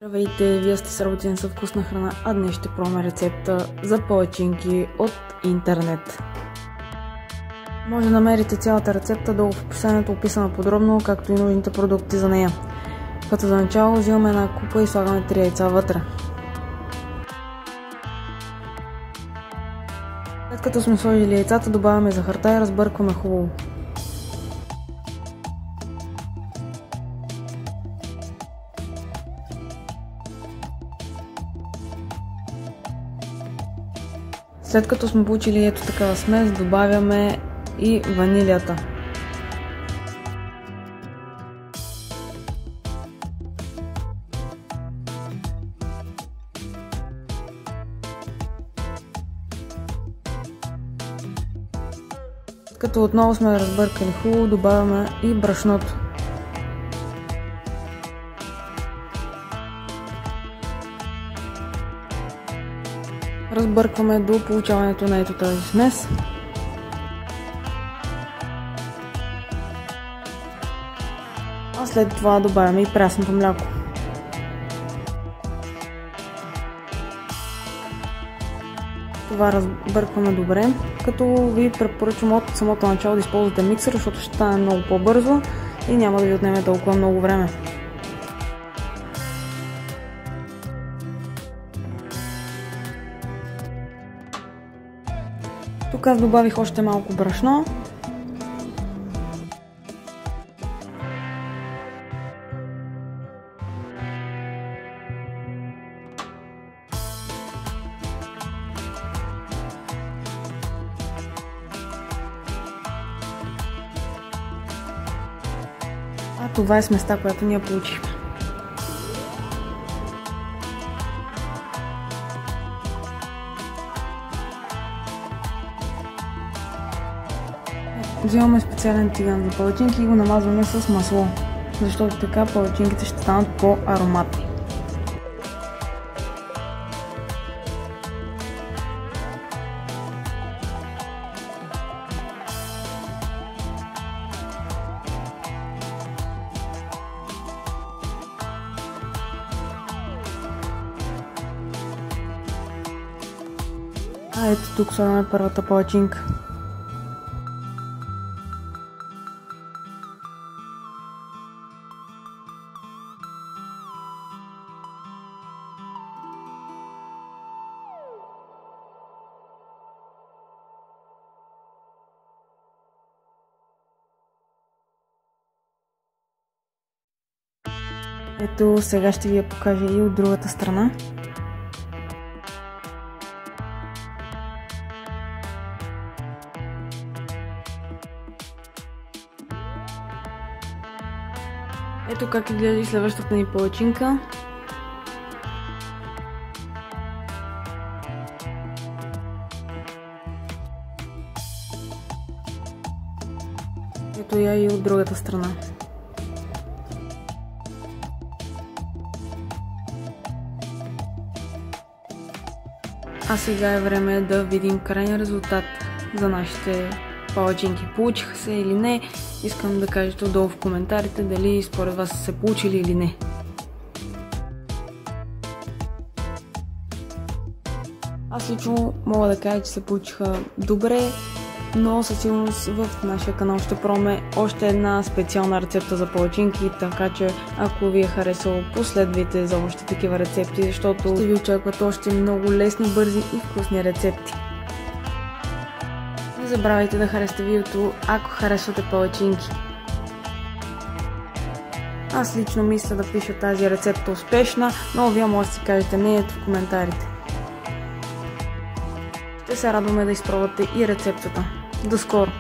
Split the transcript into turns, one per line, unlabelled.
Здравейте, вие сте с Работен със вкусна храна, а днес ще пробваме рецепта за палачинки от интернет. Може да намерите цялата рецепта долу в описанието, описана подробно, както и нужните продукти за нея. Като за начало взимаме една купа и слагаме 3 яйца вътре. След като сме сложили яйцата, добавяме захарта и разбъркваме хубаво. След като сме получили ето такава смес, добавяме и ванилията. Като отново сме разбъркали хубаво, добавяме и брашното. Разбъркваме до получаването на ето тази смес. А след това добавяме и прясното мляко. Това разбъркваме добре, като ви препоръчвам от самото начало да използвате миксер, защото ще стане много по-бързо и няма да ви отнеме толкова много време. Тук аз добавих още малко брашно. А това е сместа, която ние получихме. Взимаме специален тиган за палачинки и го намазваме с масло, защото така палачинките ще станат по-ароматни. А ето тук слагаме първата палачинка. Ето сега ще ви я покажа и от другата страна. Ето как изглежда и следващата ни палачинка. Ето я и от другата страна. А сега е време да видим крайния резултат за нашите палачинки. Получиха се или не? Искам да кажете отдолу в коментарите дали според вас са се получили или не. Аз лично мога да кажа, че се получиха добре, но със сигурност в нашия канал ще пробваме още една специална рецепта за палачинки, така че ако ви е харесало, последвайте за още такива рецепти, защото ще ви очакват още много лесни, бързи и вкусни рецепти. Не забравяйте да харесате видеото, ако харесвате палачинки. Аз лично мисля да пиша тази рецепта успешна, но вие може да си кажете мнението в коментарите. Ще се радваме да изпробвате и рецептата. До скоро!